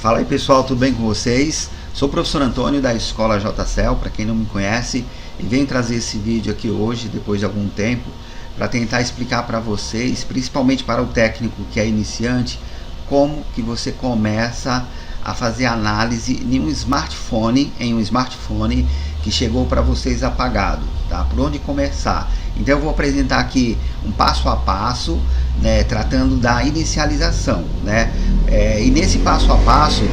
Fala aí pessoal, tudo bem com vocês? Sou o professor Antônio da Escola JCL, para quem não me conhece, e venho trazer esse vídeo aqui hoje, depois de algum tempo, para tentar explicar para vocês, principalmente para o técnico que é iniciante, como que você começa a fazer análise em um smartphone, que chegou para vocês apagado, tá? Por onde começar? Então eu vou apresentar aqui um passo a passo, né, tratando da inicialização, né? E nesse passo a passo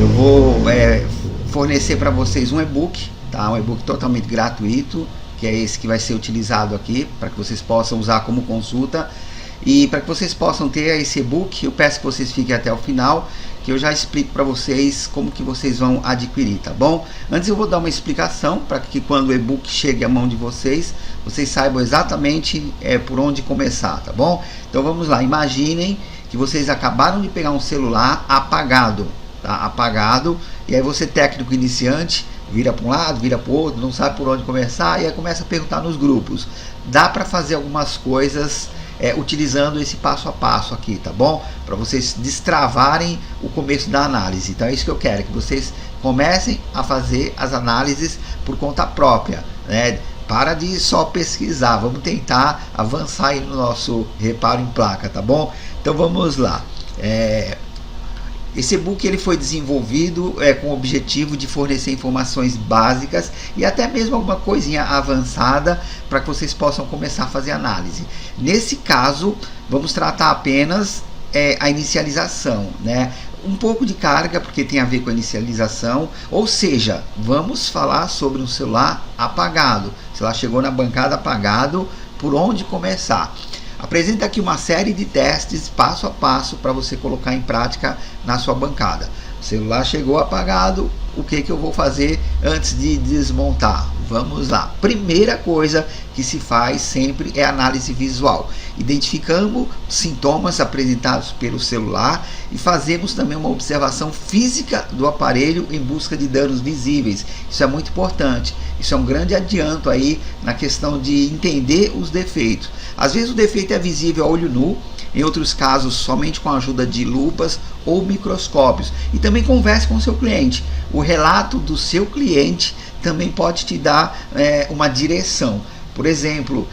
eu vou fornecer para vocês um e-book, tá? Um e-book totalmente gratuito, que é esse que vai ser utilizado aqui, para que vocês possam usar como consulta. E para que vocês possam ter esse e-book, eu peço que vocês fiquem até o final, que eu já explico para vocês como que vocês vão adquirir, tá bom? Antes eu vou dar uma explicação para que quando o e-book chegue à mão de vocês, vocês saibam exatamente por onde começar, tá bom? Então vamos lá, imaginem que vocês acabaram de pegar um celular apagado, tá? Apagado, e aí você, técnico iniciante, vira para um lado, vira para o outro, não sabe por onde começar, e aí começa a perguntar nos grupos. Dá para fazer algumas coisas utilizando esse passo a passo aqui, tá bom? Para vocês destravarem o começo da análise. Então é isso que eu quero, que vocês comecem a fazer as análises por conta própria, né? Para de só pesquisar, vamos tentar avançar aí no nosso reparo em placa, tá bom? Então vamos lá. Esse e-book ele foi desenvolvido com o objetivo de fornecer informações básicas e até mesmo alguma coisinha avançada para que vocês possam começar a fazer análise. Nesse caso, vamos tratar apenas a inicialização, né? Um pouco de carga, porque tem a ver com a inicialização, ou seja, vamos falar sobre um celular apagado. O celular chegou na bancada apagado, por onde começar? Apresenta aqui uma série de testes passo a passo para você colocar em prática na sua bancada. O celular chegou apagado, o que eu vou fazer antes de desmontar? Vamos lá. Primeira coisa que se faz sempre é análise visual. Identificamos sintomas apresentados pelo celular e fazemos também uma observação física do aparelho em busca de danos visíveis. Isso é muito importante. Isso é um grande adianto aí na questão de entender os defeitos. Às vezes o defeito é visível a olho nu, em outros casos somente com a ajuda de lupas ou microscópios. E também converse com o seu cliente. O relato do seu cliente também pode te dar uma direção. Por exemplo,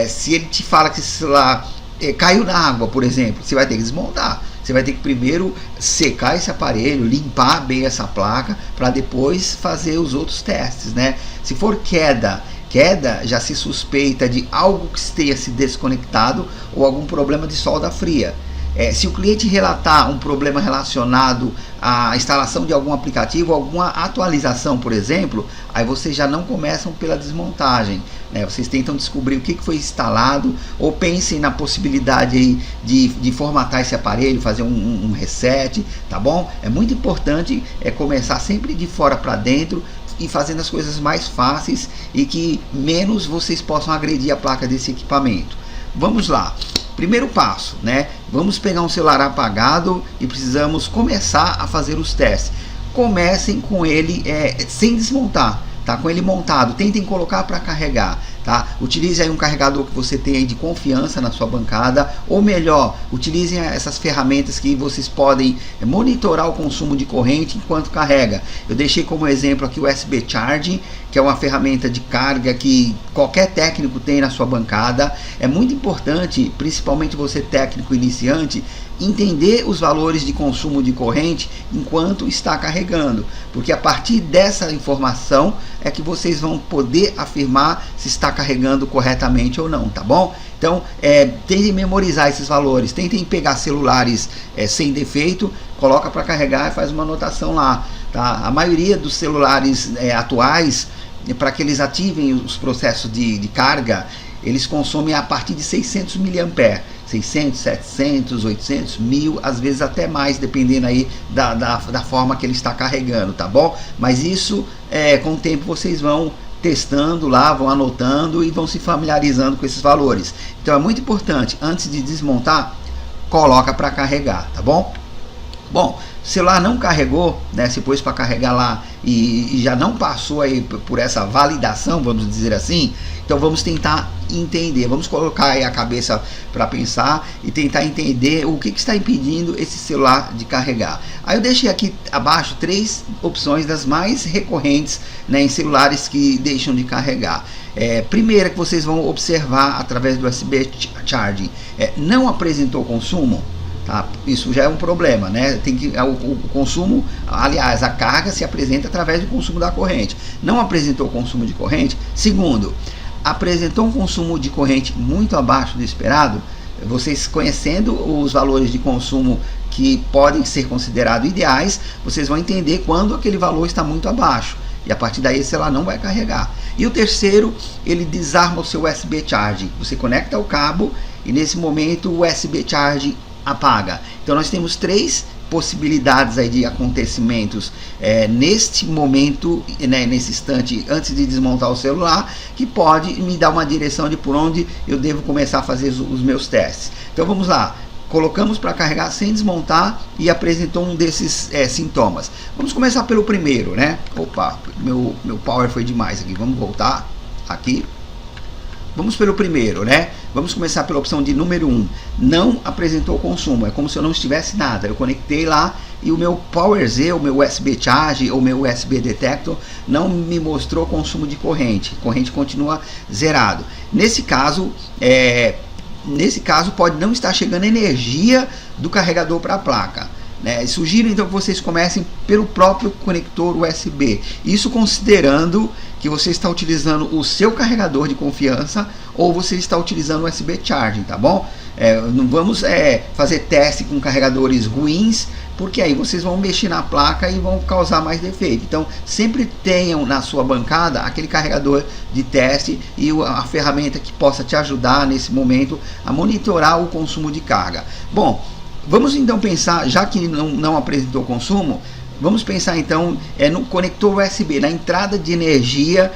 se ele te fala que esse celular caiu na água, por exemplo, você vai ter que desmontar. Você vai ter que primeiro secar esse aparelho, limpar bem essa placa, para depois fazer os outros testes, né? Se for queda, já se suspeita de algo que esteja se desconectado ou algum problema de solda fria. Se o cliente relatar um problema relacionado à instalação de algum aplicativo, alguma atualização, por exemplo, aí vocês já não começam pela desmontagem, né? Vocês tentam descobrir o que foi instalado, ou pensem na possibilidade aí de formatar esse aparelho, fazer um reset, tá bom? É muito importante começar sempre de fora para dentro e fazendo as coisas mais fáceis e que menos vocês possam agredir a placa desse equipamento. Vamos lá. Primeiro passo, né? Vamos pegar um celular apagado e precisamos começar a fazer os testes. Comecem com ele sem desmontar, tá? Com ele montado, tentem colocar para carregar, tá? Utilize aí um carregador que você tenha aí de confiança na sua bancada, ou melhor, utilizem essas ferramentas que vocês podem monitorar o consumo de corrente enquanto carrega. Eu deixei como exemplo aqui o USB Charging, que é uma ferramenta de carga que qualquer técnico tem na sua bancada. É muito importante, principalmente você técnico iniciante, entender os valores de consumo de corrente enquanto está carregando, porque a partir dessa informação é que vocês vão poder afirmar se está carregando corretamente ou não, tá bom? Então, tentem memorizar esses valores, tentem pegar celulares sem defeito, coloca para carregar e faz uma anotação lá, tá? A maioria dos celulares atuais, para que eles ativem os processos de carga, eles consomem a partir de 600 mA, 600, 700, 800, 1000, às vezes até mais, dependendo aí da forma que ele está carregando, tá bom? Mas isso, com o tempo vocês vão testando lá, vão anotando e vão se familiarizando com esses valores. Então é muito importante, antes de desmontar, coloca para carregar, tá bom? Bom, o celular não carregou, né? Se pôs para carregar lá e já não passou aí por essa validação, vamos dizer assim, então vamos tentar entender, vamos colocar aí a cabeça para pensar e tentar entender o que está impedindo esse celular de carregar. Aí eu deixei aqui abaixo 3 opções das mais recorrentes, né, em celulares que deixam de carregar. Primeira que vocês vão observar através do USB Charging, não apresentou consumo. Tá? Isso já é um problema, né? O consumo, aliás, a carga se apresenta através do consumo da corrente. Não apresentou consumo de corrente. Segundo, apresentou um consumo de corrente muito abaixo do esperado. Vocês conhecendo os valores de consumo que podem ser considerados ideais, vocês vão entender quando aquele valor está muito abaixo. E a partir daí esse celular não vai carregar. E o terceiro, ele desarma o seu USB Charging. Você conecta o cabo e nesse momento o USB Charging apaga. Então nós temos 3 possibilidades aí de acontecimentos neste momento, né, nesse instante, antes de desmontar o celular, que pode me dar uma direção de por onde eu devo começar a fazer os meus testes. Então vamos lá. Colocamos para carregar sem desmontar e apresentou um desses sintomas. Vamos começar pelo primeiro, né? Opa, meu power foi demais aqui. Vamos voltar aqui. Vamos pelo primeiro, né? Vamos começar pela opção de número 1. Não apresentou consumo. É como se eu não estivesse nada. Eu conectei lá e o meu Power Z, o meu USB Charge ou meu USB Detector não me mostrou consumo de corrente. A corrente continua zerado. Nesse caso pode não estar chegando energia do carregador para a placa. Sugiro então que vocês comecem pelo próprio conector USB. Isso considerando que você está utilizando o seu carregador de confiança ou você está utilizando o USB Charging, tá bom? Não vamos fazer teste com carregadores ruins, porque aí vocês vão mexer na placa e vão causar mais defeito. Então sempre tenham na sua bancada aquele carregador de teste e a ferramenta que possa te ajudar nesse momento a monitorar o consumo de carga. Bom, vamos então pensar, já que não apresentou consumo, vamos pensar então no conector USB, na entrada de energia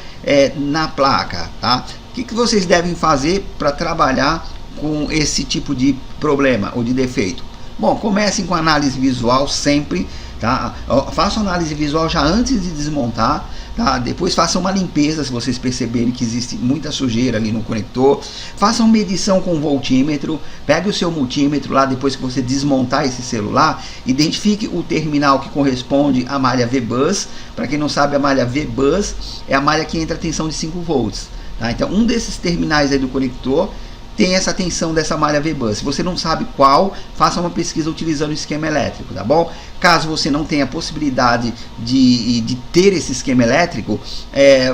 na placa, tá? O que vocês devem fazer para trabalhar com esse tipo de problema ou de defeito? Bom, comecem com análise visual sempre, tá? Façam análise visual já antes de desmontar. Tá? Depois façam uma limpeza se vocês perceberem que existe muita sujeira ali no conector. Façam medição com voltímetro. Pegue o seu multímetro lá depois que você desmontar esse celular. Identifique o terminal que corresponde à malha V-Bus. Para quem não sabe, a malha V-Bus é a malha que entra a tensão de 5 volts. Tá? Então um desses terminais aí do conector tem essa tensão dessa malha V-Bus. Se você não sabe qual, faça uma pesquisa utilizando o esquema elétrico, tá bom? Caso você não tenha a possibilidade de ter esse esquema elétrico,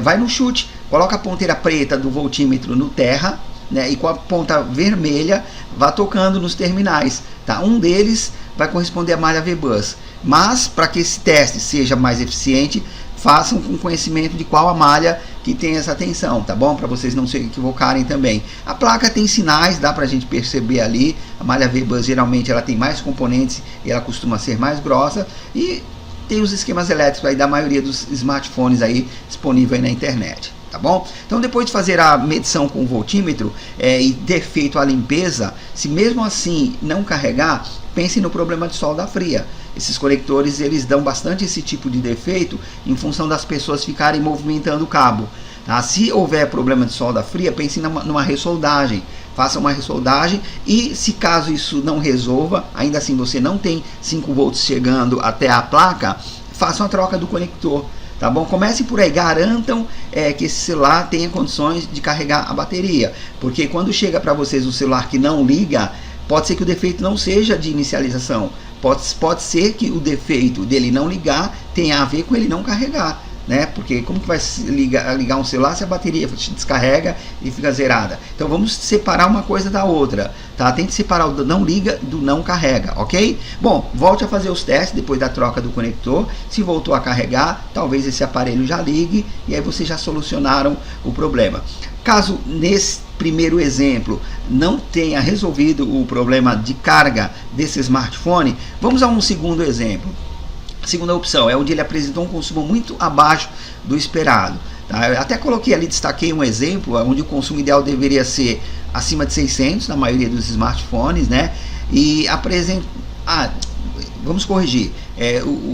vai no chute, coloca a ponteira preta do voltímetro no terra, né, e com a ponta vermelha vá tocando nos terminais, tá? Um deles vai corresponder à malha V-Bus. Mas para que esse teste seja mais eficiente, façam com conhecimento de qual a malha que tem essa tensão, tá bom? Para vocês não se equivocarem também. A placa tem sinais, dá pra gente perceber ali. A malha V-Bus geralmente ela tem mais componentes e ela costuma ser mais grossa. E tem os esquemas elétricos aí da maioria dos smartphones aí disponível aí na internet. Tá bom? Então depois de fazer a medição com o voltímetro e ter feito a limpeza, se mesmo assim não carregar, pense no problema de solda fria. Esses conectores eles dão bastante esse tipo de defeito em função das pessoas ficarem movimentando o cabo. Tá? Se houver problema de solda fria, pense numa ressoldagem. Faça uma ressoldagem e se caso isso não resolva, ainda assim você não tem 5 volts chegando até a placa, faça uma troca do conector. Tá bom? Comece por aí, garantam que esse celular tenha condições de carregar a bateria, porque quando chega para vocês um celular que não liga, pode ser que o defeito não seja de inicialização, pode ser que o defeito dele não ligar tenha a ver com ele não carregar, né? Porque como que vai ligar um celular se a bateria descarrega e fica zerada? Então vamos separar uma coisa da outra, tá? Tente separar o não liga do não carrega, ok? Bom, volte a fazer os testes depois da troca do conector. Se voltou a carregar, talvez esse aparelho já ligue e aí vocês já solucionaram o problema. Caso nesse primeiro exemplo não tenha resolvido o problema de carga desse smartphone, vamos a um segundo exemplo. A segunda opção é onde ele apresentou um consumo muito abaixo do esperado. Tá? Eu até coloquei ali, destaquei um exemplo onde o consumo ideal deveria ser acima de 600 na maioria dos smartphones, né? E vamos corrigir.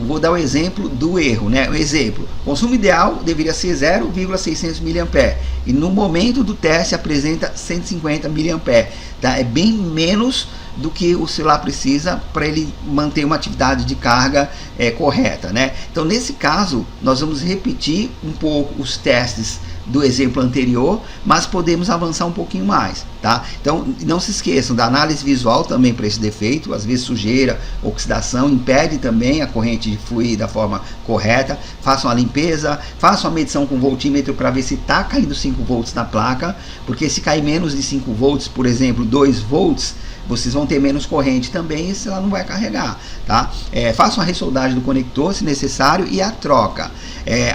Vou dar o exemplo do erro, né? O exemplo, consumo ideal deveria ser 0,600 mAh e no momento do teste apresenta 150 mAh, tá? É bem menos do que o celular precisa para ele manter uma atividade de carga correta, né? Então, nesse caso, nós vamos repetir um pouco os testes do exemplo anterior, mas podemos avançar um pouquinho mais, tá? Então, não se esqueçam da análise visual também para esse defeito. Às vezes sujeira, oxidação impede também a corrente de fluir da forma correta. Façam a limpeza, façam a medição com voltímetro para ver se está caindo 5 volts na placa, porque se cair menos de 5 volts, por exemplo, 2 volts, vocês vão ter menos corrente também e esse ela não vai carregar, tá? Façam a ressoldagem do conector se necessário e a troca.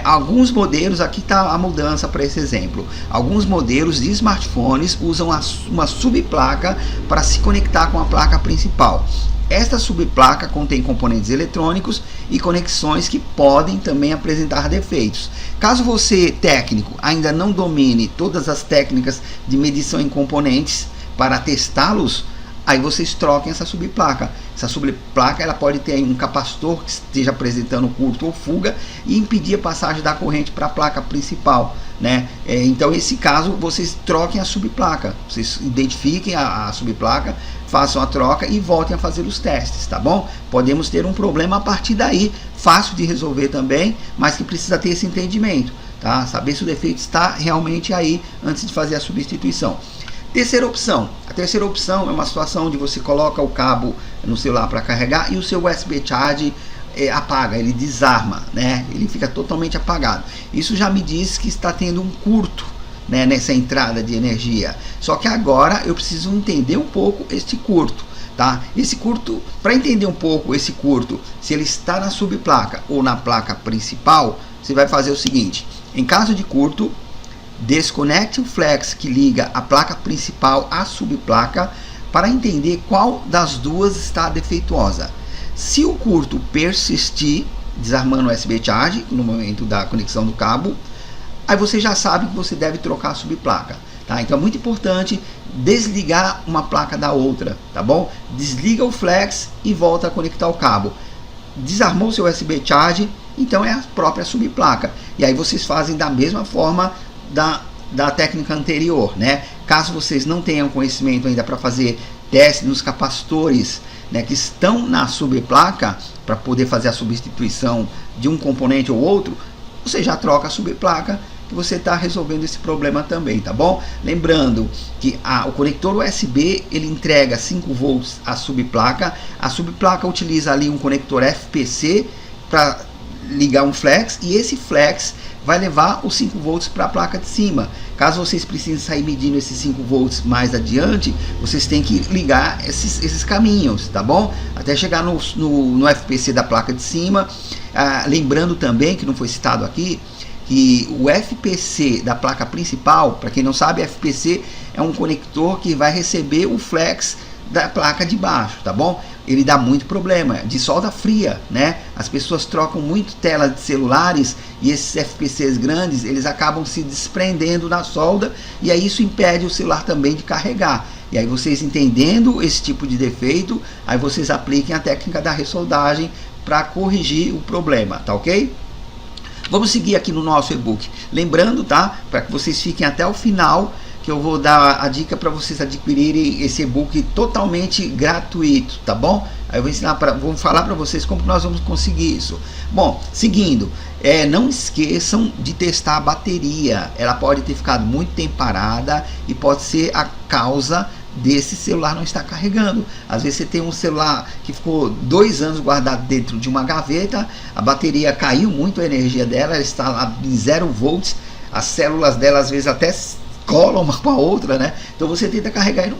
Alguns modelos, aqui está a mudança para esse exemplo, alguns modelos de smartphones usam uma subplaca para se conectar com a placa principal. Esta subplaca contém componentes eletrônicos e conexões que podem também apresentar defeitos. Caso você, técnico, ainda não domine todas as técnicas de medição em componentes para testá-los, aí vocês troquem essa subplaca. Essa subplaca ela pode ter um capacitor que esteja apresentando curto ou fuga e impedir a passagem da corrente para a placa principal, né? Então, nesse caso, vocês troquem a subplaca. Vocês identifiquem a subplaca, façam a troca e voltem a fazer os testes, tá bom? Podemos ter um problema a partir daí, fácil de resolver também, mas que precisa ter esse entendimento, tá? Saber se o defeito está realmente aí antes de fazer a substituição. Terceira opção. A terceira opção é uma situação onde você coloca o cabo no celular para carregar e o seu USB Charge apaga, ele desarma, né? Ele fica totalmente apagado. Isso já me diz que está tendo um curto, né, nessa entrada de energia. Só que agora eu preciso entender um pouco este curto, tá? Esse curto, para entender um pouco esse curto, se ele está na subplaca ou na placa principal, você vai fazer o seguinte: em caso de curto, desconecte o flex que liga a placa principal à subplaca para entender qual das duas está defeituosa. Se o curto persistir, desarmando o USB Charge no momento da conexão do cabo, aí você já sabe que você deve trocar a subplaca, tá? Então é muito importante desligar uma placa da outra, tá bom? Desliga o flex e volta a conectar o cabo. Desarmou seu USB Charge, então é a própria subplaca. E aí vocês fazem da mesma forma da técnica anterior, né? Caso vocês não tenham conhecimento ainda para fazer teste nos capacitores, né, que estão na subplaca, para poder fazer a substituição de um componente ou outro, você já troca a subplaca, que você está resolvendo esse problema também, tá bom? Lembrando que o conector USB ele entrega 5 volts à subplaca. A subplaca utiliza ali um conector FPC para ligar um flex, e esse flex vai levar os 5 volts para a placa de cima. Caso vocês precisem sair medindo esses 5 volts mais adiante, vocês têm que ligar esses caminhos, tá bom? Até chegar no FPC da placa de cima. Lembrando também, que não foi citado aqui, que o FPC da placa principal, para quem não sabe, FPC é um conector que vai receber o flex da placa de baixo, tá bom? Ele dá muito problema de solda fria, né? As pessoas trocam muito tela de celulares e esses FPCs grandes, eles acabam se desprendendo na solda, e aí isso impede o celular também de carregar. E aí vocês, entendendo esse tipo de defeito, aí vocês apliquem a técnica da ressoldagem para corrigir o problema, tá ok? Vamos seguir aqui no nosso e-book. Lembrando, tá? Para que vocês fiquem até o final, que eu vou dar a dica para vocês adquirirem esse e-book totalmente gratuito, tá bom? Aí eu vou falar para vocês como nós vamos conseguir isso. Bom, seguindo, não esqueçam de testar a bateria. Ela pode ter ficado muito tempo parada e pode ser a causa desse celular não estar carregando. Às vezes você tem um celular que ficou 2 anos guardado dentro de uma gaveta, a bateria caiu muito a energia dela, ela está lá em 0 volts, as células dela às vezes até colam uma com a outra, né? Então você tenta carregar e não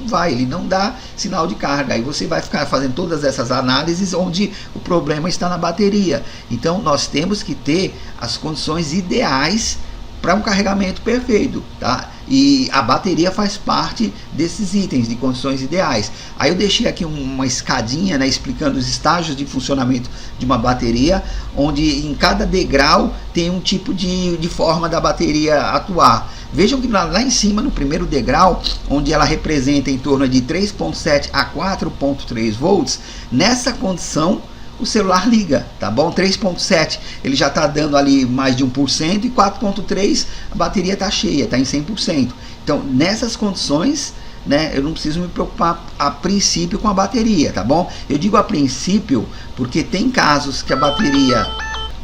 vai, ele não dá sinal de carga. Aí você vai ficar fazendo todas essas análises onde o problema está na bateria. Então nós temos que ter as condições ideais para um carregamento perfeito, tá? E a bateria faz parte desses itens de condições ideais. Aí eu deixei aqui uma escadinha, né, explicando os estágios de funcionamento de uma bateria, onde em cada degrau tem um tipo de forma da bateria atuar. Vejam que lá em cima, no primeiro degrau, onde ela representa em torno de 3.7 a 4.3 volts, nessa condição o celular liga, tá bom? 3.7 ele já está dando ali mais de 1% e 4.3 a bateria está cheia, está em 100%. Então nessas condições, né, eu não preciso me preocupar a princípio com a bateria, tá bom? Eu digo a princípio porque tem casos que a bateria...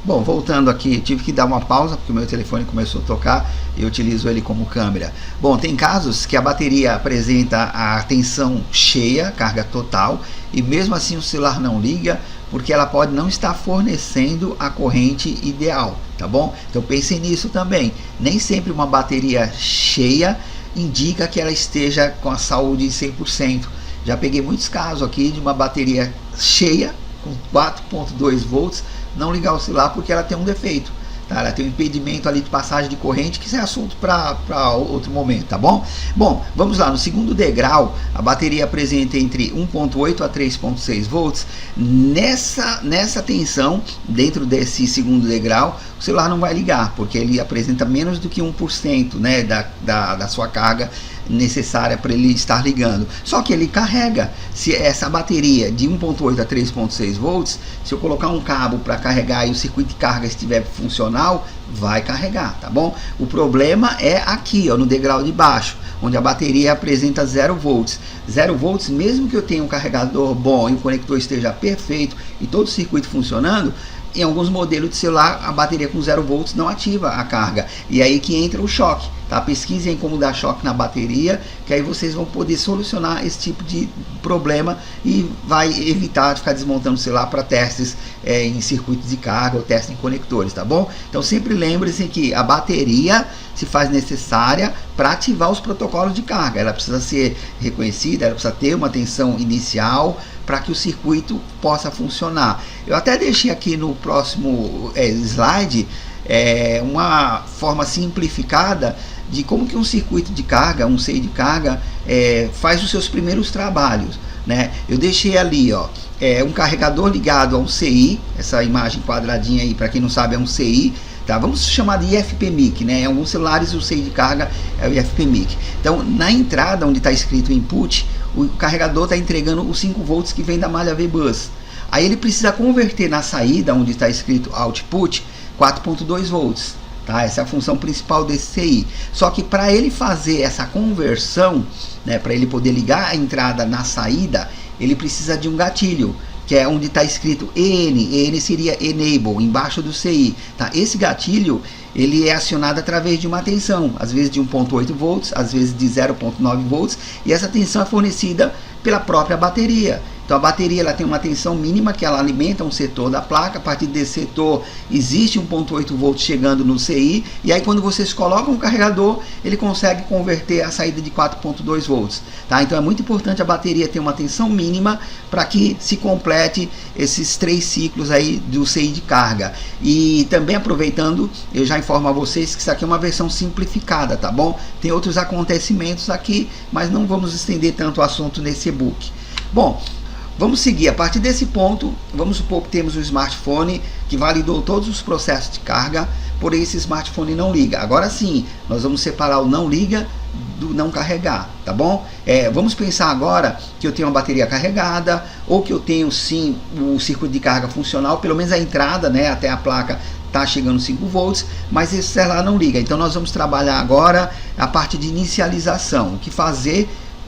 Bom, voltando aqui, tive que dar uma pausa porque o meu telefone começou a tocar e eu utilizo ele como câmera. Bom, tem casos que a bateria apresenta a tensão cheia, carga total, e mesmo assim o celular não liga porque ela pode não estar fornecendo a corrente ideal, tá bom? Então pensem nisso também. Nem sempre uma bateria cheia indica que ela esteja com a saúde 100%. Já peguei muitos casos aqui de uma bateria cheia com 4.2 volts não ligar o celular porque ela tem um defeito, tá? Ela tem um impedimento ali de passagem de corrente, que isso é assunto para outro momento, tá bom? Bom, vamos lá, no segundo degrau a bateria apresenta entre 1.8 a 3.6 volts. Nessa tensão, dentro desse segundo degrau, o celular não vai ligar, porque ele apresenta menos do que 1%, né, da sua carga necessária para ele estar ligando. Só que ele carrega. Se essa bateria de 1.8 a 3.6 volts, se eu colocar um cabo para carregar e o circuito de carga estiver funcional, vai carregar, tá bom? O problema é aqui, ó, no degrau de baixo, onde a bateria apresenta 0 volts. 0 volts, mesmo que eu tenha um carregador bom e o conector esteja perfeito e todo o circuito funcionando, em alguns modelos de celular a bateria com 0 volts não ativa a carga, e aí que entra o choque, tá? Pesquisem como dar choque na bateria, que aí vocês vão poder solucionar esse tipo de problema e vai evitar de ficar desmontando o celular para testes em circuitos de carga ou testes em conectores, tá bom? Então sempre lembre-se que a bateria se faz necessária para ativar os protocolos de carga. Ela precisa ser reconhecida, ela precisa ter uma tensão inicial para que o circuito possa funcionar. Eu até deixei aqui no próximo slide uma forma simplificada de como que um circuito de carga, um CI de carga, faz os seus primeiros trabalhos, né? Eu deixei ali, ó, um carregador ligado a um CI, essa imagem quadradinha aí, para quem não sabe, é um CI, tá? Vamos chamar de IFPMIC, né? Em alguns celulares o CI de carga é o IFPMIC. Então, na entrada onde está escrito input, o carregador está entregando os 5 volts que vem da malha V-Bus. Aí ele precisa converter na saída, onde está escrito output, 4.2 volts. Tá? Essa é a função principal desse CI. Só que para ele fazer essa conversão, né, para ele poder ligar a entrada na saída, ele precisa de um gatilho, que é onde está escrito EN. EN seria Enable, embaixo do CI. Tá? Esse gatilho ele é acionado através de uma tensão, às vezes de 1.8 volts, às vezes de 0.9 volts, e essa tensão é fornecida pela própria bateria. Então a bateria ela tem uma tensão mínima que ela alimenta um setor da placa. A partir desse setor existe 1.8 volts chegando no CI, e aí quando vocês colocam o carregador, ele consegue converter a saída de 4.2 volts. Tá? Então é muito importante a bateria ter uma tensão mínima para que se complete esses 3 ciclos aí do CI de carga. E também aproveitando, eu já informo a vocês que isso aqui é uma versão simplificada, tá bom? Tem outros acontecimentos aqui, mas não vamos estender tanto o assunto nesse e-book. Bom, vamos seguir. A partir desse ponto, vamos supor que temos um smartphone que validou todos os processos de carga, porém esse smartphone não liga. Agora sim, nós vamos separar o não liga do não carregar, tá bom? Vamos pensar agora que eu tenho uma bateria carregada, ou que eu tenho sim o circuito de carga funcional, pelo menos a entrada, né, até a placa está chegando 5 volts, mas esse celular não liga. Então nós vamos trabalhar agora a parte de inicialização, o que fazer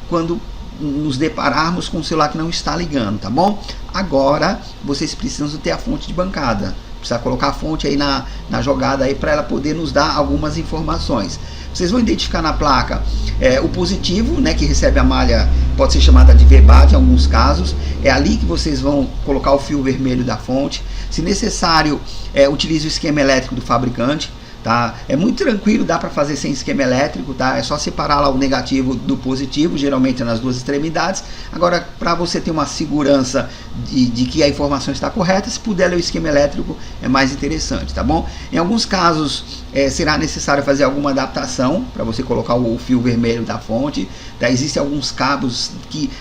quando nos depararmos com um celular que não está ligando, tá bom? Agora vocês precisam ter a fonte de bancada, precisa colocar a fonte aí na jogada aí para ela poder nos dar algumas informações. Vocês vão identificar na placa o positivo, né, que recebe a malha, pode ser chamada de VBAD em alguns casos. É ali que vocês vão colocar o fio vermelho da fonte. Se necessário, utilize o esquema elétrico do fabricante. Tá? É muito tranquilo, dá para fazer sem esquema elétrico, tá? É só separar lá o negativo do positivo, geralmente nas duas extremidades. Agora, para você ter uma segurança de que a informação está correta, se puder ler o esquema elétrico é mais interessante, tá bom? Em alguns casos será necessário fazer alguma adaptação para você colocar o fio vermelho da fonte, tá? Existem alguns cabos,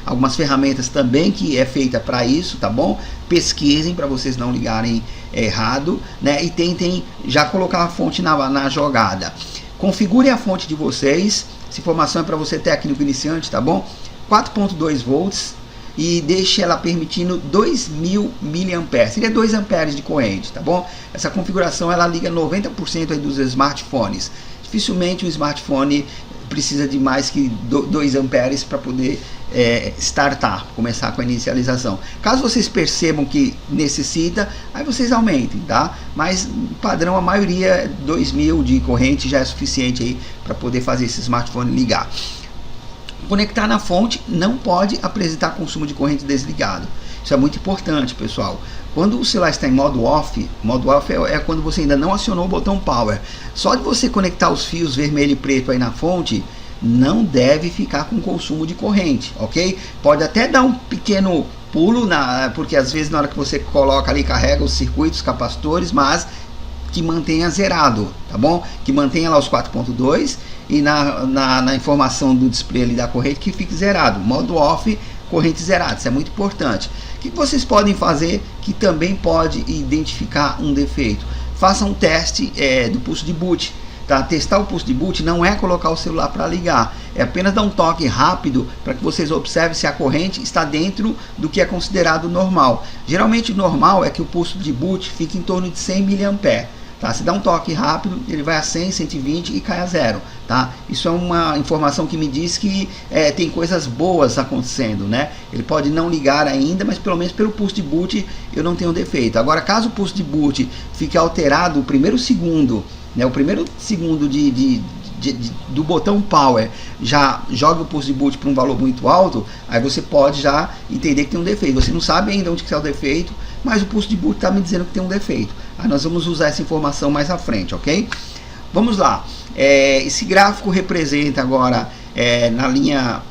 algumas ferramentas também que é feita para isso, tá bom? Pesquisem para vocês não ligarem errado, né? E tentem já colocar a fonte na jogada. Configure a fonte de vocês. Essa informação é para você técnico iniciante, tá bom? 4.2 volts. e deixe ela permitindo 2000 mA, seria 2 amperes de corrente, tá bom? Essa configuração ela liga 90% aí dos smartphones. Dificilmente um smartphone precisa de mais que 2 amperes para poder startar, começar com a inicialização. Caso vocês percebam que necessita, aí vocês aumentem, tá? Mas padrão, a maioria 2000 de corrente já é suficiente aí para poder fazer esse smartphone ligar. Conectar na fonte não pode apresentar consumo de corrente desligado. Isso é muito importante, pessoal. Quando o celular está em modo off é quando você ainda não acionou o botão power. Só de você conectar os fios vermelho e preto aí na fonte, não deve ficar com consumo de corrente, ok? Pode até dar um pequeno pulo, porque às vezes na hora que você coloca ali, carrega os circuitos, capacitores, mas que mantenha zerado, tá bom? Que mantenha lá os 4.2 e na informação do display ali da corrente que fique zerado. Modo off, corrente zerada, isso é muito importante. O que vocês podem fazer que também pode identificar um defeito? Faça um teste do pulso de boot. Tá? Testar o pulso de boot não é colocar o celular para ligar, é apenas dar um toque rápido para que vocês observem se a corrente está dentro do que é considerado normal. Geralmente o normal é que o pulso de boot fique em torno de 100 mA. Tá? Se dá um toque rápido, ele vai a 100, 120 e cai a 0. Tá? Isso é uma informação que me diz que tem coisas boas acontecendo, né? Ele pode não ligar ainda, mas pelo menos pelo pulso de boot eu não tenho defeito. Agora, caso o pulso de boot fique alterado o primeiro segundo, né, o primeiro segundo do botão power já joga o pulso de boot para um valor muito alto, aí você pode já entender que tem um defeito. Você não sabe ainda onde que está o defeito, mas o pulso de boot está me dizendo que tem um defeito. Aí nós vamos usar essa informação mais à frente, ok? Vamos lá. Esse gráfico representa agora na linha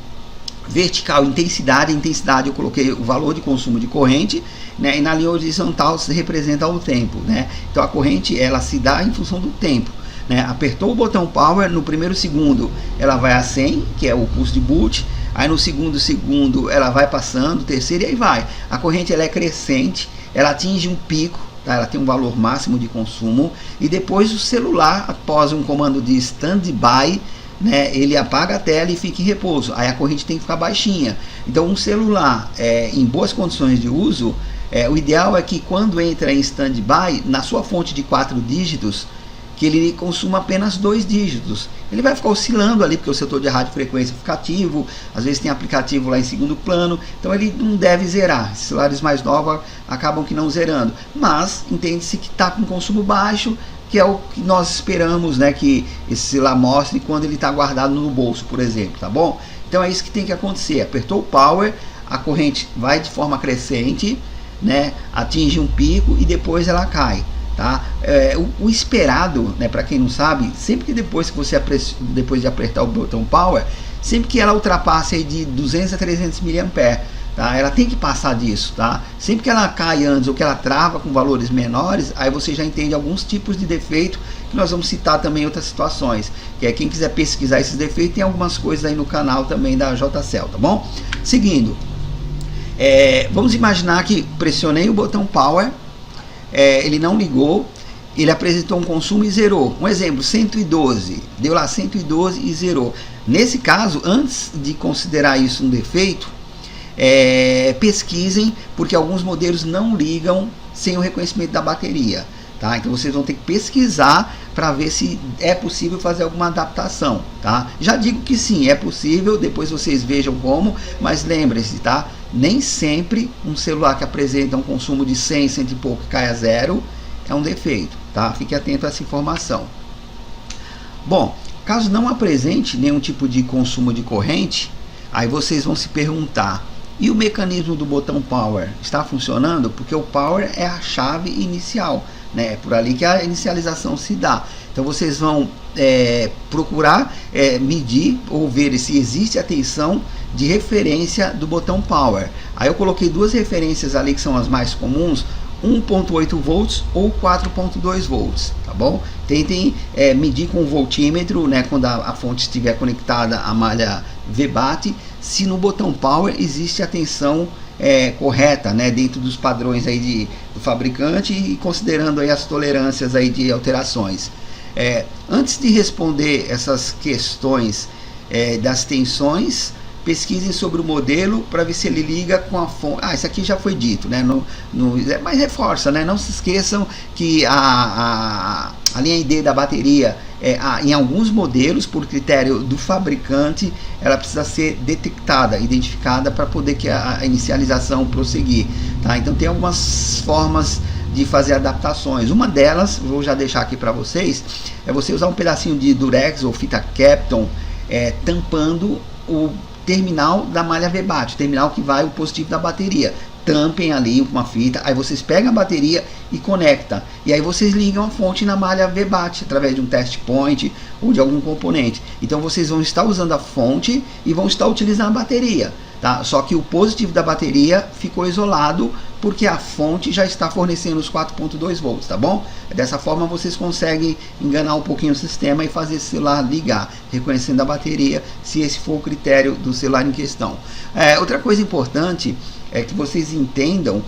vertical intensidade. Intensidade eu coloquei o valor de consumo de corrente, né? E na linha horizontal se representa o tempo, né? Então a corrente ela se dá em função do tempo, né? Apertou o botão power, no primeiro segundo ela vai a 100, que é o pulso de boot. Aí no segundo segundo ela vai passando, terceiro, e aí vai. A corrente ela é crescente, ela atinge um pico, tá? Ela tem um valor máximo de consumo, e depois o celular, após um comando de standby, né, ele apaga a tela e fica em repouso. Aí a corrente tem que ficar baixinha. Então um celular em boas condições de uso, o ideal é que quando entra em standby, na sua fonte de 4 dígitos, que ele consuma apenas 2 dígitos. Ele vai ficar oscilando ali, porque o setor de radiofrequência fica ativo, às vezes tem aplicativo lá em segundo plano, então ele não deve zerar. Esses celulares mais novos acabam que não zerando, mas entende-se que está com consumo baixo, que é o que nós esperamos, né, que esse celular mostre quando ele está guardado no bolso, por exemplo, tá bom? Então é isso que tem que acontecer. Apertou o power, a corrente vai de forma crescente, né, atinge um pico e depois ela cai, tá? O esperado, né, para quem não sabe, sempre que depois de apertar o botão power, sempre que ela ultrapasse aí de 200 a 300 mA, tá? Ela tem que passar disso, tá? Sempre que ela cai antes ou que ela trava com valores menores, aí você já entende alguns tipos de defeito, que nós vamos citar também em outras situações, que é quem quiser pesquisar esses defeitos, tem algumas coisas aí no canal também da JCL, tá bom? Seguindo, vamos imaginar que pressionei o botão power, ele não ligou, ele apresentou um consumo e zerou. Um exemplo, 112, deu lá 112 e zerou. Nesse caso, antes de considerar isso um defeito, pesquisem, porque alguns modelos não ligam sem o reconhecimento da bateria, tá? Então vocês vão ter que pesquisar para ver se é possível fazer alguma adaptação, tá? Já digo que sim, é possível, depois vocês vejam como, mas lembrem-se, tá? Nem sempre um celular que apresenta um consumo de 100, 100 e pouco que cai a 0 é um defeito, tá? Fique atento a essa informação. Bom, caso não apresente nenhum tipo de consumo de corrente, aí vocês vão se perguntar: e o mecanismo do botão power está funcionando? Porque o power é a chave inicial, né? É por ali que a inicialização se dá. Então vocês vão procurar medir ou ver se existe a tensão de referência do botão power. Aí eu coloquei duas referências ali que são as mais comuns: 1.8 volts ou 4.2 volts, tá bom? Tentem medir com o voltímetro, né, quando a fonte estiver conectada à malha VBAT, se no botão power existe a tensão correta, né, dentro dos padrões aí do fabricante, e considerando aí as tolerâncias aí de alterações. Antes de responder essas questões das tensões, pesquisem sobre o modelo para ver se ele liga com a fonte. Isso aqui já foi dito, né? Mas reforça, né? Não se esqueçam que a linha ID da bateria, em alguns modelos, por critério do fabricante, ela precisa ser detectada, identificada, para poder que a inicialização prosseguir, tá? Então tem algumas formas de fazer adaptações. Uma delas, vou já deixar aqui para vocês, é você usar um pedacinho de durex ou fita Kapton, tampando o terminal da malha VBAT, o terminal que vai o positivo da bateria. Tampem ali com uma fita, aí vocês pegam a bateria e conectam, e aí vocês ligam a fonte na malha VBAT através de um test point ou de algum componente. Então vocês vão estar usando a fonte e vão estar utilizando a bateria, tá? Só que o positivo da bateria ficou isolado porque a fonte já está fornecendo os 4.2 volts, tá bom? Dessa forma vocês conseguem enganar um pouquinho o sistema e fazer esse celular ligar, reconhecendo a bateria, se esse for o critério do celular em questão. Outra coisa importante é que vocês entendam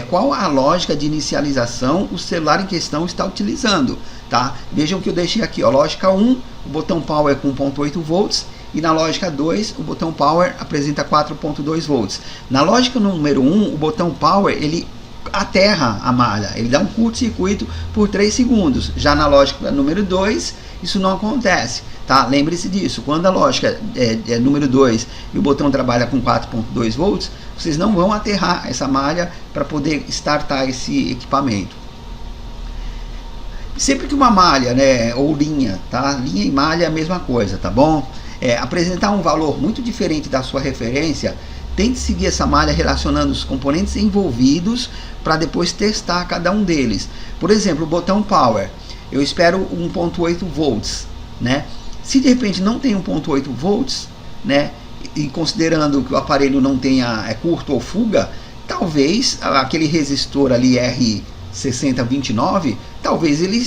qual a lógica de inicialização o celular em questão está utilizando, tá? Vejam que eu deixei aqui, ó, lógica 1, o botão power com 1.8 volts, e na lógica 2, o botão power apresenta 4.2 volts. Na lógica número 1, o botão power, ele aterra a malha, ele dá um curto-circuito por 3 segundos. Já na lógica número 2, isso não acontece, tá? Lembre-se disso, quando a lógica é número 2 e o botão trabalha com 4.2 volts, vocês não vão aterrar essa malha para poder startar esse equipamento. Sempre que uma malha, né, ou linha, tá? Linha e malha é a mesma coisa, tá bom? Apresentar um valor muito diferente da sua referência, tente seguir essa malha relacionando os componentes envolvidos para depois testar cada um deles. Por exemplo, o botão power, eu espero 1.8 volts, né? Se de repente não tem 1.8 volts, né, e considerando que o aparelho não tenha curto ou fuga, talvez aquele resistor ali R6029, talvez ele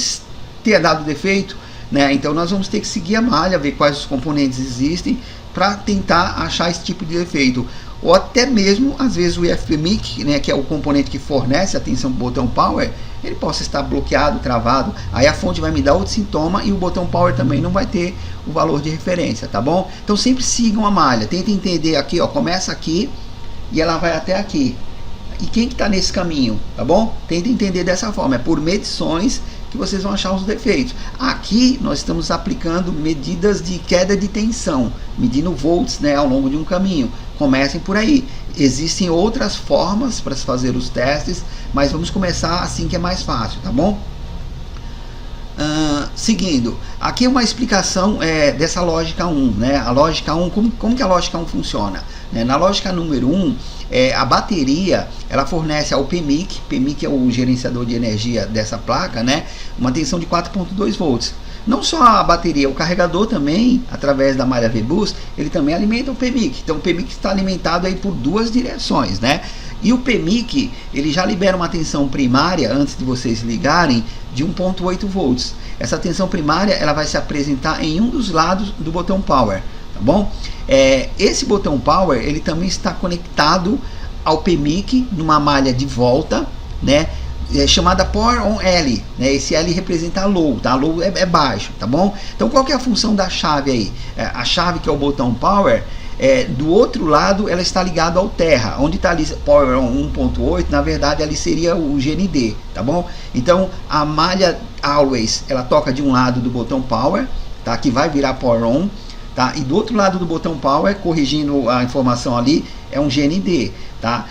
tenha dado defeito, né? Então nós vamos ter que seguir a malha, ver quais os componentes existem para tentar achar esse tipo de defeito. Ou até mesmo, às vezes, o IFPMIC, né, que é o componente que fornece a tensão do botão power, ele possa estar bloqueado, travado, aí a fonte vai me dar outro sintoma e o botão power também não vai ter o valor de referência, tá bom? Então sempre sigam a malha, tentem entender aqui, ó, começa aqui e ela vai até aqui. E quem que está nesse caminho, tá bom? Tentem entender dessa forma, é por medições que vocês vão achar os defeitos. Aqui nós estamos aplicando medidas de queda de tensão, medindo volts, né, ao longo de um caminho. Comecem por aí. Existem outras formas para se fazer os testes, mas vamos começar assim que é mais fácil, tá bom? Seguindo, aqui é uma explicação dessa lógica 1, né? A lógica 1, como que a lógica 1 funciona? Né? Na lógica número 1, a bateria, ela fornece ao PMIC, PMIC é o gerenciador de energia dessa placa, né? Uma tensão de 4.2 volts. Não só a bateria, o carregador também, através da malha VBoost, ele também alimenta o PMIC. Então o PMIC está alimentado aí por duas direções, né? E o PMIC, ele já libera uma tensão primária, antes de vocês ligarem, de 1.8 volts. Essa tensão primária, ela vai se apresentar em um dos lados do botão power, tá bom? Esse botão power, ele também está conectado ao PMIC numa malha de volta, né? Chamada Power On L, né? Esse L representa low, tá? Low é baixo, tá bom? Então qual que é a função da chave aí? A chave, que é o botão Power, do outro lado ela está ligada ao terra, onde está ali Power On 1.8, na verdade ali seria o GND, tá bom? Então a malha Always, ela toca de um lado do botão Power, tá? Que vai virar Power On, tá? E do outro lado do botão Power, corrigindo a informação ali, é um GND, tá?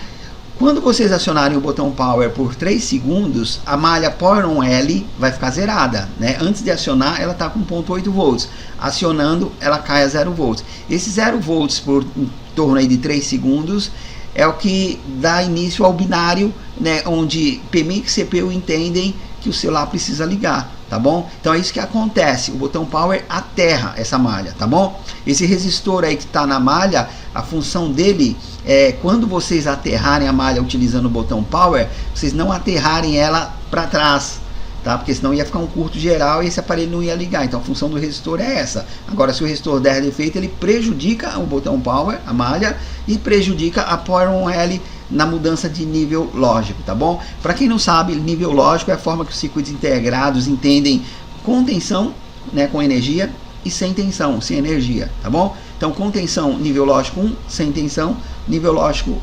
Quando vocês acionarem o botão Power por 3 segundos, a malha Power On L vai ficar zerada, né? Antes de acionar, ela está com 0.8 volts. Acionando, ela cai a 0 volts. Esse 0 volts por em torno aí de 3 segundos é o que dá início ao binário, né? Onde PMIC e CPU entendem que o celular precisa ligar, tá bom? Então é isso que acontece, o botão Power aterra essa malha, tá bom? Esse resistor aí que está na malha, a função dele é, quando vocês aterrarem a malha utilizando o botão Power, vocês não aterrarem ela para trás, tá? Porque senão ia ficar um curto geral e esse aparelho não ia ligar. Então a função do resistor é essa. Agora, se o resistor der defeito, ele prejudica o botão Power, a malha, e prejudica a Power On L na mudança de nível lógico, tá bom? Para quem não sabe, nível lógico é a forma que os circuitos integrados entendem com tensão, né, com energia, e sem tensão, sem energia, tá bom? Então, com tensão, nível lógico 1, sem tensão, nível lógico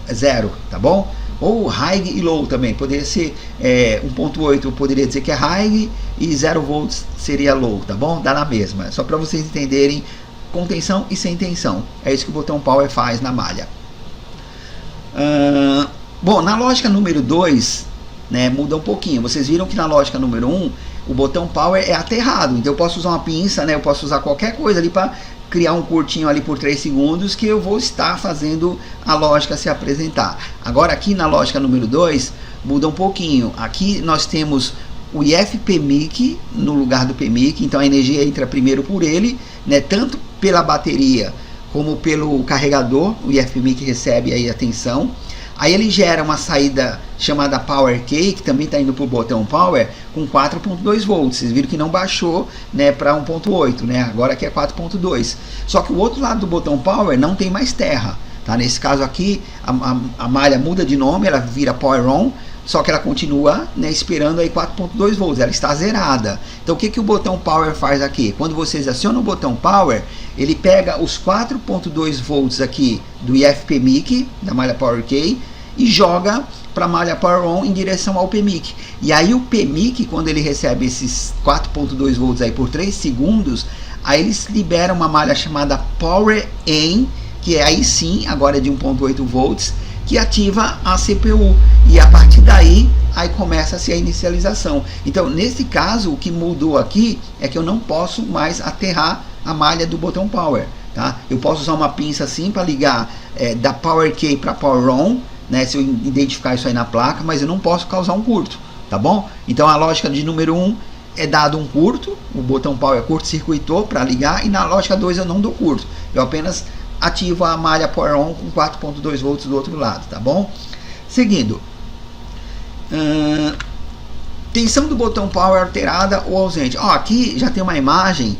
0, tá bom? Ou high e low também, poderia ser 1.8, eu poderia dizer que é high e 0 volts seria low, tá bom? Dá na mesma, só para vocês entenderem com tensão e sem tensão. É isso que o botão power faz na malha. Bom, na lógica número 2, né, muda um pouquinho. Vocês viram que na lógica número 1, o botão power é aterrado, então eu posso usar uma pinça, né, eu posso usar qualquer coisa ali para criar um curtinho ali por 3 segundos que eu vou estar fazendo a lógica se apresentar. Agora aqui na lógica número 2 muda um pouquinho. Aqui nós temos o IF-PMIC no lugar do PMIC, então a energia entra primeiro por ele, né, tanto pela bateria como pelo carregador. O IF-PMIC recebe aí a tensão. Aí ele gera uma saída chamada Power Key, que também está indo para o botão Power, com 4.2 volts. Vocês viram que não baixou, né, para 1.8, né? Agora aqui é 4.2. Só que o outro lado do botão Power não tem mais terra. Tá? Nesse caso aqui, a malha muda de nome, ela vira Power On, só que ela continua, né, esperando aí 4.2 volts, ela está zerada. Então o que o botão Power faz aqui? Quando vocês acionam o botão Power, ele pega os 4.2 volts aqui do IF-PMIC, da malha Power Key, e joga para a malha Power On em direção ao PMIC. E aí o PMIC, quando ele recebe esses 4.2 volts aí por 3 segundos, aí eles liberam uma malha chamada Power In, que é aí sim, agora é de 1.8 volts, que ativa a CPU, e a partir daí aí começa-se a inicialização. Então nesse caso o que mudou aqui é que eu não posso mais aterrar a malha do botão Power, tá? Eu posso usar uma pinça assim para ligar da Power Key para Power On, né, se eu identificar isso aí na placa, mas eu não posso causar um curto, tá bom? Então a lógica de número 1 é dado um curto, o botão Power curto-circuitou para ligar, e na lógica 2 eu não dou curto, eu apenas ativo a malha Power On com 4.2 volts do outro lado, tá bom? Seguindo, tensão do botão Power alterada ou ausente. Aqui já tem uma imagem.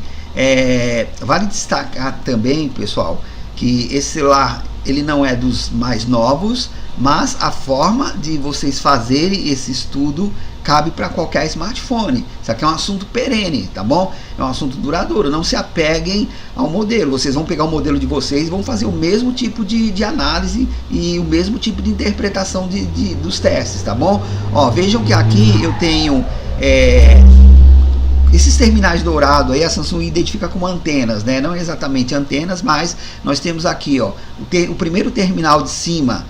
Vale destacar também, pessoal, que esse celular ele não é dos mais novos, mas a forma de vocês fazerem esse estudo cabe para qualquer smartphone. Isso aqui é um assunto perene, tá bom? É um assunto duradouro. Não se apeguem ao modelo. Vocês vão pegar o modelo de vocês e vão fazer o mesmo tipo de análise e o mesmo tipo de interpretação dos testes, tá bom? Vejam que aqui eu tenho esses terminais dourados aí, a Samsung identifica como antenas, né? Não exatamente antenas, mas nós temos aqui, o primeiro terminal de cima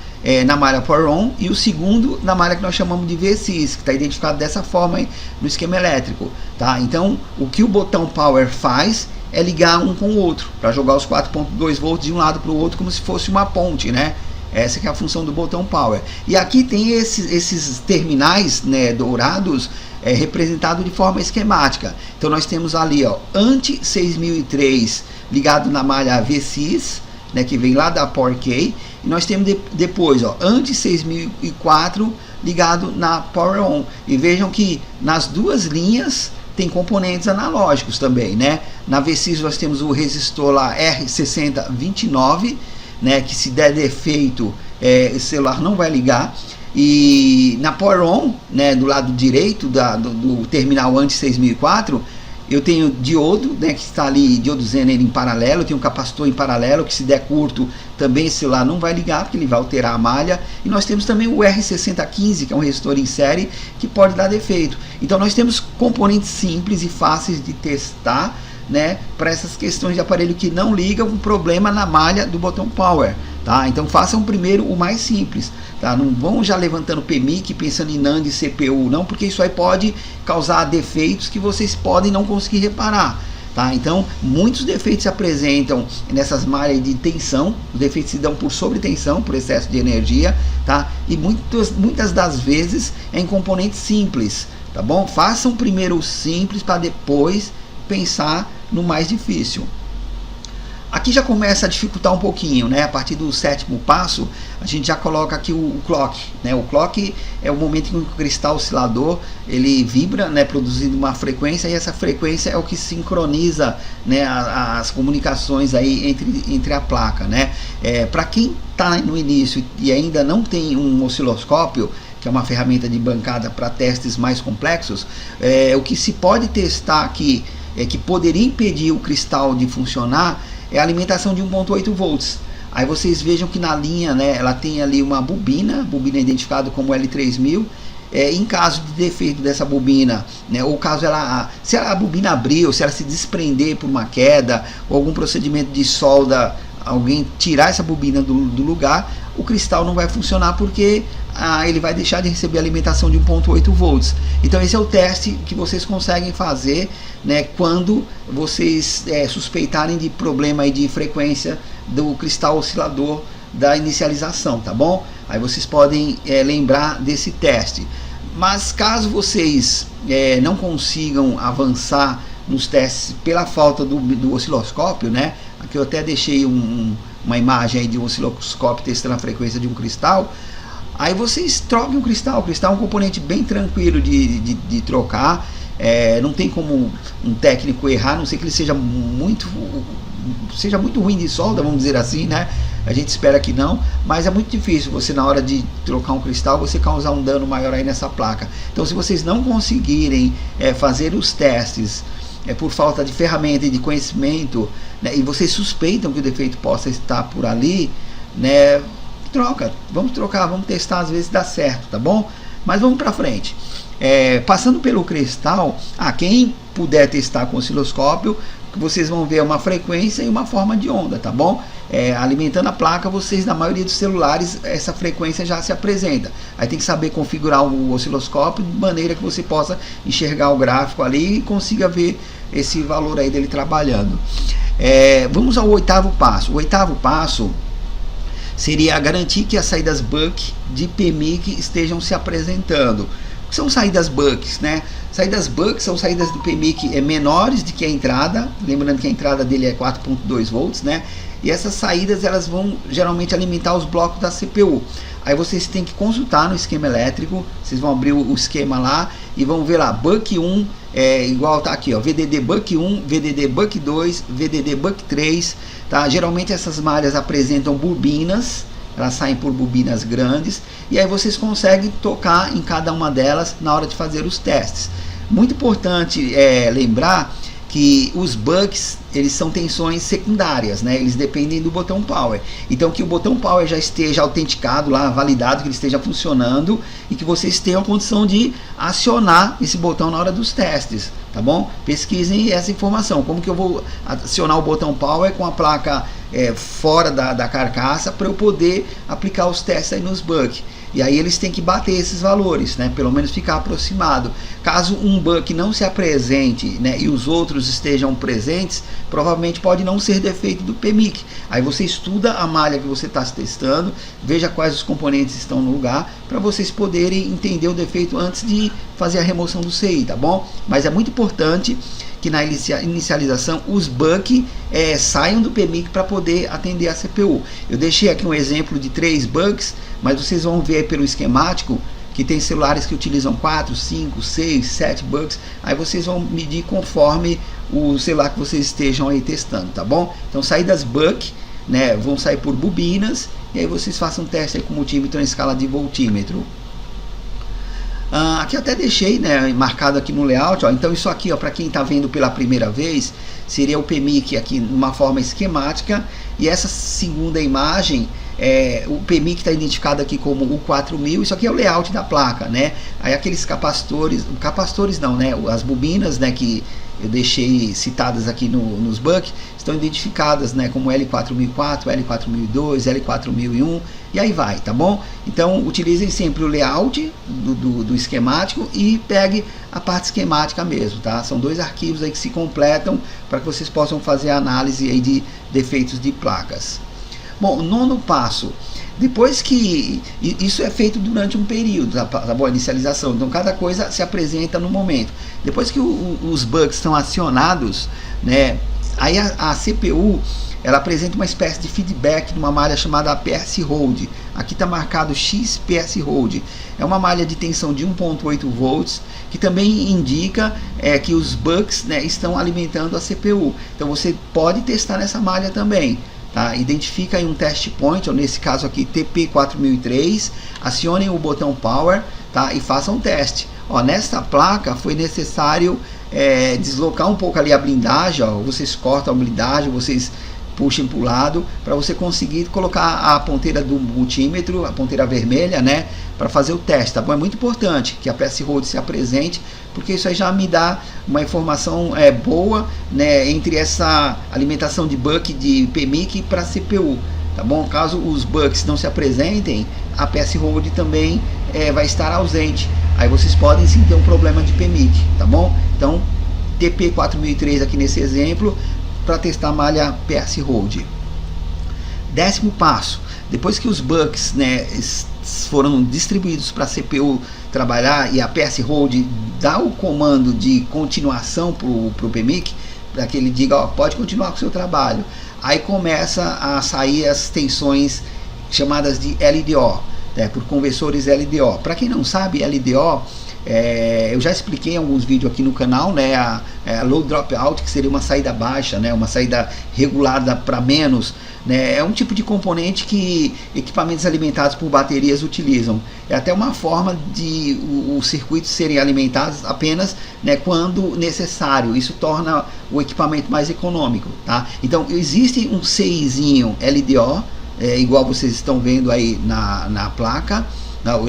na malha Power On, e o segundo na malha que nós chamamos de VSys, que está identificado dessa forma aí no esquema elétrico, tá? Então o que o botão Power faz é ligar um com o outro, para jogar os 4.2 volts de um lado para o outro, como se fosse uma ponte, né? Essa que é a função do botão Power. E aqui tem esses terminais, né, dourados, representado de forma esquemática. Então nós temos ali, anti 6003 ligado na malha VSys, né, que vem lá da Power Key, e nós temos depois, anti 6004 ligado na Power On. E vejam que nas duas linhas tem componentes analógicos também, né? Na VSys nós temos o resistor lá R6029, né, que se der defeito esse celular não vai ligar. E na Power On, né, do lado direito do terminal anti 6004, eu tenho diodo, né, que está ali, diodo Zener em paralelo, eu tenho um capacitor em paralelo, que se der curto também esse celular não vai ligar, porque ele vai alterar a malha. E nós temos também o R6015, que é um resistor em série, que pode dar defeito. Então nós temos componentes simples e fáceis de testar, né, para essas questões de aparelho que não ligam com problema na malha do botão Power, tá? Então façam primeiro o mais simples, tá? Não vão já levantando PMIC pensando em NAND e CPU, não, porque isso aí pode causar defeitos que vocês podem não conseguir reparar, tá? Então muitos defeitos se apresentam nessas malhas de tensão, os defeitos se dão por sobretensão, por excesso de energia, tá? E muitas das vezes é em componentes simples, tá bom? Façam primeiro o simples para depois pensar no mais difícil. Aqui já começa a dificultar um pouquinho, né? A partir do 7º passo, a gente já coloca aqui o clock, né? O clock é o momento em que o cristal oscilador ele vibra, né? Produzindo uma frequência, e essa frequência é o que sincroniza, né, as comunicações aí entre a placa, né? Para quem está no início e ainda não tem um osciloscópio, que é uma ferramenta de bancada para testes mais complexos, o que se pode testar aqui que poderia impedir o cristal de funcionar é a alimentação de 1.8 volts. Aí vocês vejam que na linha, né, ela tem ali uma bobina identificada como L3000. Em caso de defeito dessa bobina, né, ou caso se a bobina abrir, ou se ela se desprender por uma queda, ou algum procedimento de solda, alguém tirar essa bobina do lugar, o cristal não vai funcionar porque ele vai deixar de receber alimentação de 1.8 volts. Então esse é o teste que vocês conseguem fazer, né, quando vocês suspeitarem de problema aí de frequência do cristal oscilador da inicialização, tá bom? Aí vocês podem lembrar desse teste. Mas caso vocês não consigam avançar nos testes pela falta do osciloscópio, né? Aqui eu até deixei uma imagem aí de um osciloscópio testando a frequência de um cristal. Aí vocês troquem o cristal. O cristal é um componente bem tranquilo de trocar. Não tem como um técnico errar, a não ser que ele seja muito ruim de solda, vamos dizer assim, né? A gente espera que não, mas é muito difícil você, na hora de trocar um cristal, você causar um dano maior aí nessa placa. Então, se vocês não conseguirem fazer os testes por falta de ferramenta e de conhecimento, né, e vocês suspeitam que o defeito possa estar por ali, né, vamos trocar, vamos testar, às vezes dá certo, tá bom? Mas vamos para frente. Passando pelo cristal, quem puder testar com osciloscópio, vocês vão ver uma frequência e uma forma de onda, tá bom? Alimentando a placa, vocês, na maioria dos celulares, essa frequência já se apresenta. Aí tem que saber configurar o osciloscópio de maneira que você possa enxergar o gráfico ali e consiga ver esse valor aí dele trabalhando. Vamos ao oitavo passo. O oitavo passo seria garantir que as saídas buck de PMIC estejam se apresentando. O que são saídas bucks, né? Saídas buck são saídas do PMIC menores do que a entrada, lembrando que a entrada dele é 4.2 volts, né? E essas saídas, elas vão geralmente alimentar os blocos da CPU. Aí vocês têm que consultar no esquema elétrico, vocês vão abrir o esquema lá e vão ver lá, buck 1 igual tá aqui, ó, VDD buck 1, VDD buck 2, VDD buck 3, tá? Geralmente essas malhas apresentam bobinas, elas saem por bobinas grandes, e aí vocês conseguem tocar em cada uma delas na hora de fazer os testes. Muito importante lembrar que os bucks, eles são tensões secundárias, né? Eles dependem do botão power. Então que o botão power já esteja autenticado lá, validado, que ele esteja funcionando e que vocês tenham a condição de acionar esse botão na hora dos testes, tá bom? Pesquisem essa informação, como que eu vou acionar o botão power com a placa fora da carcaça para eu poder aplicar os testes aí nos bucks. E aí eles têm que bater esses valores, né? Pelo menos ficar aproximado. Caso um buck não se apresente, né, e os outros estejam presentes, provavelmente pode não ser defeito do PMIC. Aí você estuda a malha que você está testando, veja quais os componentes estão no lugar, para vocês poderem entender o defeito antes de fazer a remoção do CI, tá bom? Mas é muito importante que na inicialização os bucks saiam do PMIC para poder atender a CPU. Eu deixei aqui um exemplo de 3 bucks, mas vocês vão ver pelo esquemático que tem celulares que utilizam 4, 5, 6, 7 bucks. Aí vocês vão medir conforme o celular que vocês estejam aí testando, tá bom? Então saídas buck, né, vão sair por bobinas, e aí vocês façam um teste aí com multímetro em escala de voltímetro. Aqui eu até deixei, né, marcado aqui no layout, ó. Então isso aqui, ó, para quem está vendo pela primeira vez, seria o PMIC aqui numa forma esquemática, e essa segunda imagem, o PMIC está identificado aqui como o 4000, isso aqui é o layout da placa, né? Aí aqueles capacitores não, né? As bobinas, né, que eu deixei citadas aqui nos bucks, estão identificadas, né, como L4004, L4002, L4001, e aí vai, tá bom? Então utilizem sempre o layout do esquemático e pegue a parte esquemática mesmo, tá? São 2 arquivos aí que se completam para que vocês possam fazer a análise aí de defeitos de placas. Bom, nono passo, depois que isso é feito durante um período, tá bom? Inicialização, então cada coisa se apresenta no momento. Depois que os bugs são acionados, né, aí a CPU ela apresenta uma espécie de feedback numa malha chamada PS Hold. Aqui está marcado XPS Hold. É uma malha de tensão de 1.8 volts que também indica que os bugs, né, estão alimentando a CPU. Então você pode testar nessa malha também. Tá? Identifica aí um test point, ou nesse caso aqui TP4003, acionem o botão Power, tá? E façam um teste. Ó, nesta placa foi necessário deslocar um pouco ali a blindagem, ó. Vocês cortam a blindagem, vocês puxem para o lado, para você conseguir colocar a ponteira do multímetro, a ponteira vermelha, né, para fazer o teste, tá bom? É muito importante que a PS Hold se apresente, porque isso aí já me dá uma informação boa, né, entre essa alimentação de buck de PMIC para CPU, tá bom? Caso os bucks não se apresentem, a PS Hold também vai estar ausente, aí vocês podem sim ter um problema de PMIC, tá bom? Então, TP4003 aqui nesse exemplo, para testar a malha PS Hold. 10º passo, depois que os bucks, né, foram distribuídos para a CPU trabalhar e a PS Hold dá o comando de continuação para o PMIC, para que ele diga, ó, pode continuar com o seu trabalho, aí começa a sair as tensões chamadas de LDO, né, por conversores LDO. Para quem não sabe, LDO, eu já expliquei em alguns vídeos aqui no canal, né, a low dropout, que seria uma saída baixa, né, uma saída regulada para menos, né, é um tipo de componente que equipamentos alimentados por baterias utilizam. É até uma forma de os circuitos serem alimentados apenas, né, quando necessário. Isso torna o equipamento mais econômico, tá? Então existe um CIzinho LDO, igual vocês estão vendo aí na placa,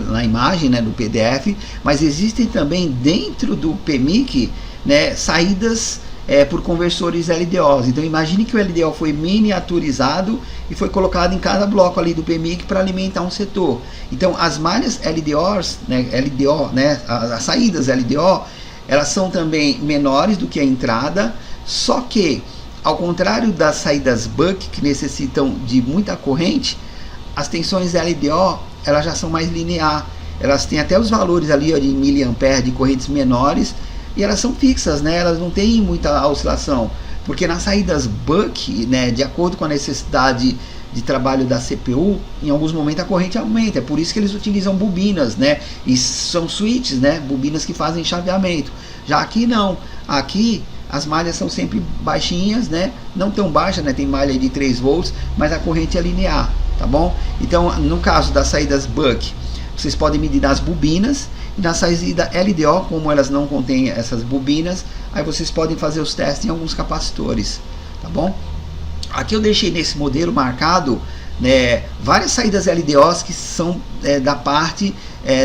na imagem, né, do PDF, mas existem também dentro do PMIC, né, saídas por conversores LDOs. Então imagine que o LDO foi miniaturizado e foi colocado em cada bloco ali do PMIC para alimentar um setor. Então as malhas LDOs, né, as saídas LDO, elas são também menores do que a entrada, só que ao contrário das saídas buck, que necessitam de muita corrente, as tensões LDO elas já são mais linear, elas têm até os valores ali, ó, de miliampere de correntes menores, e elas são fixas, né? Elas não têm muita oscilação, porque nas saídas buck, né, de acordo com a necessidade de trabalho da CPU, em alguns momentos a corrente aumenta, é por isso que eles utilizam bobinas, né, e são switches, né, bobinas que fazem chaveamento. Já aqui não, aqui as malhas são sempre baixinhas, né, não tão baixas, né, tem malha de 3 volts, mas a corrente é linear, tá bom? Então, no caso das saídas buck, vocês podem medir nas bobinas, e na saída LDO, como elas não contêm essas bobinas, aí vocês podem fazer os testes em alguns capacitores, tá bom? Aqui eu deixei nesse modelo marcado, né, várias saídas LDOs que são da parte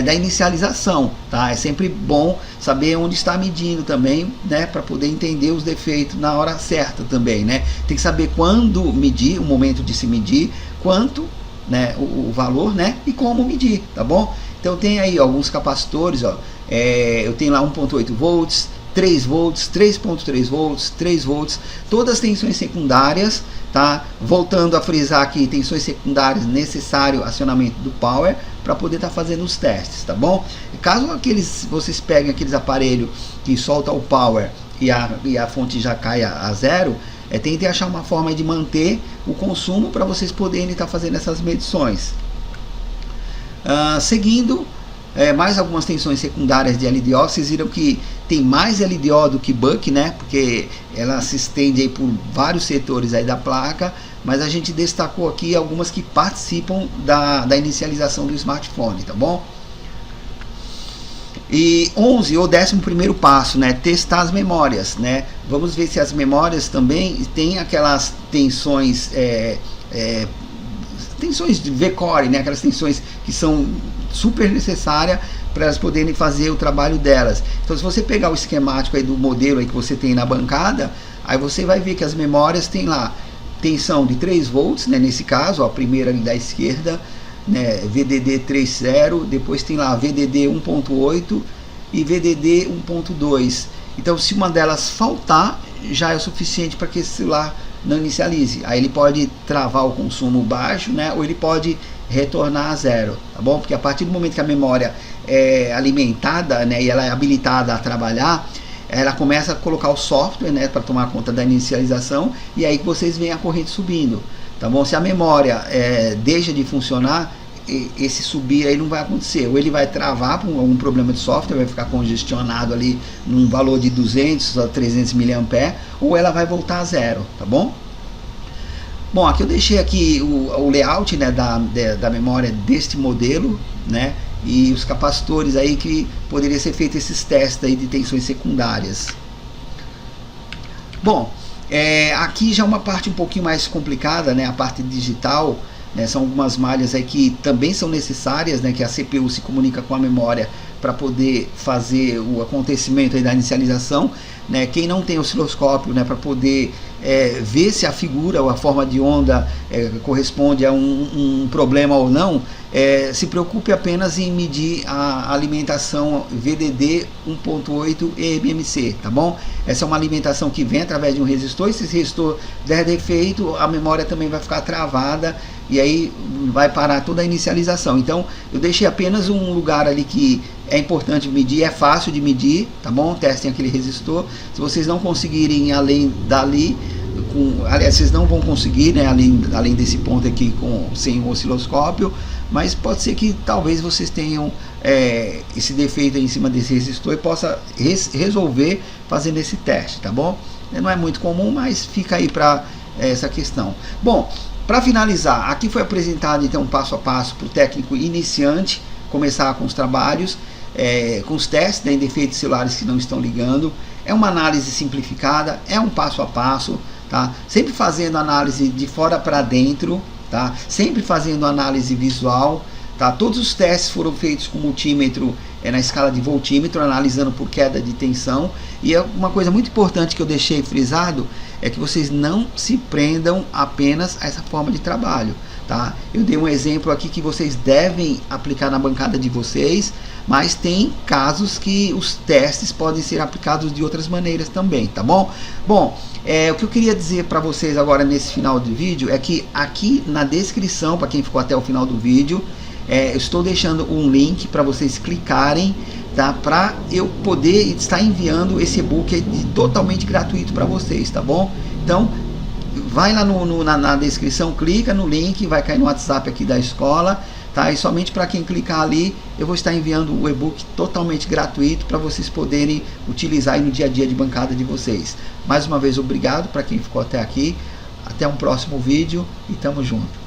da inicialização, tá? É sempre bom saber onde está medindo também, né, para poder entender os defeitos na hora certa também, né? Tem que saber quando medir, o momento de se medir, quanto, né, o valor, né, e como medir, tá bom? Então tem aí alguns capacitores, ó, eu tenho lá 1.8 volts, 3 volts, 3.3 volts, 3 volts, todas tensões secundárias, tá? Voltando a frisar aqui, tensões secundárias, necessário acionamento do power para poder estar fazendo os testes, tá bom? Caso vocês peguem aqueles aparelhos que soltam o power e a fonte já caia a zero, tentem achar uma forma de manter o consumo para vocês poderem estar fazendo essas medições. Seguindo, mais algumas tensões secundárias de LDO, vocês viram que tem mais LDO do que buck, né? Porque ela se estende aí por vários setores aí da placa, mas a gente destacou aqui algumas que participam da inicialização do smartphone, tá bom? E 11 ou 11º passo, né, testar as memórias, né? Vamos ver se as memórias também têm aquelas tensões tensões de V-Core, né, aquelas tensões que são super necessárias para elas poderem fazer o trabalho delas. Então, se você pegar o esquemático aí do modelo aí que você tem na bancada, aí você vai ver que as memórias têm lá tensão de 3 volts, né, nesse caso, ó, a primeira ali da esquerda, né, VDD 3.0, depois tem lá VDD 1.8 e VDD 1.2. Então, se uma delas faltar, já é o suficiente para que esse celular não inicialize. Aí ele pode travar o consumo baixo, né, ou ele pode retornar a zero, tá bom? Porque a partir do momento que a memória é alimentada, né, e ela é habilitada a trabalhar, ela começa a colocar o software, né, para tomar conta da inicialização, e aí que vocês veem a corrente subindo, tá bom? Se a memória deixa de funcionar, esse subir aí não vai acontecer, ou ele vai travar por algum problema de software, vai ficar congestionado ali num valor de 200 a 300 mA, ou ela vai voltar a zero, tá bom? Bom, aqui eu deixei aqui o layout, né, da memória deste modelo, né, e os capacitores aí que poderia ser feito esses testes aí de tensões secundárias. Bom, Aqui já é uma parte um pouquinho mais complicada, né? A parte digital, né? São algumas malhas aí que também são necessárias, né? Que a CPU se comunica com a memória para poder fazer o acontecimento aí da inicialização, né? Quem não tem osciloscópio, né? Para poder ver se a figura ou a forma de onda corresponde a um problema ou não, se preocupe apenas em medir a alimentação VDD 1.8 eMMC, tá bom? Essa é uma alimentação que vem através de um resistor. Se esse resistor der defeito, a memória também vai ficar travada e aí vai parar toda a inicialização. Então eu deixei apenas um lugar ali que é importante medir, é fácil de medir, tá bom? Testem aquele resistor. Se vocês não conseguirem além dali, aliás, vocês não vão conseguir, né, além desse ponto aqui sem o osciloscópio, mas pode ser que talvez vocês tenham esse defeito aí em cima desse resistor e possa resolver fazendo esse teste, tá bom? Não é muito comum, mas fica aí para essa questão. Bom, para finalizar, aqui foi apresentado então passo a passo para o técnico iniciante começar com os trabalhos, com os testes, né, em defeitos celulares que não estão ligando. É uma análise simplificada, é um passo a passo, tá? Sempre fazendo análise de fora para dentro, tá? Sempre fazendo análise visual, tá? Todos os testes foram feitos com multímetro na escala de voltímetro, analisando por queda de tensão. E uma coisa muito importante que eu deixei frisado é que vocês não se prendam apenas a essa forma de trabalho, tá? Eu dei um exemplo aqui que vocês devem aplicar na bancada de vocês, mas tem casos que os testes podem ser aplicados de outras maneiras também, tá bom? Bom, o que eu queria dizer para vocês agora nesse final do vídeo é que aqui na descrição, para quem ficou até o final do vídeo, eu estou deixando um link para vocês clicarem, tá? Para eu poder estar enviando esse e-book totalmente gratuito para vocês, tá bom? Então vai lá na descrição, clica no link, vai cair no WhatsApp aqui da escola, tá? E somente para quem clicar ali, eu vou estar enviando o e-book totalmente gratuito para vocês poderem utilizar aí no dia a dia de bancada de vocês. Mais uma vez, obrigado para quem ficou até aqui. Até um próximo vídeo e tamo junto.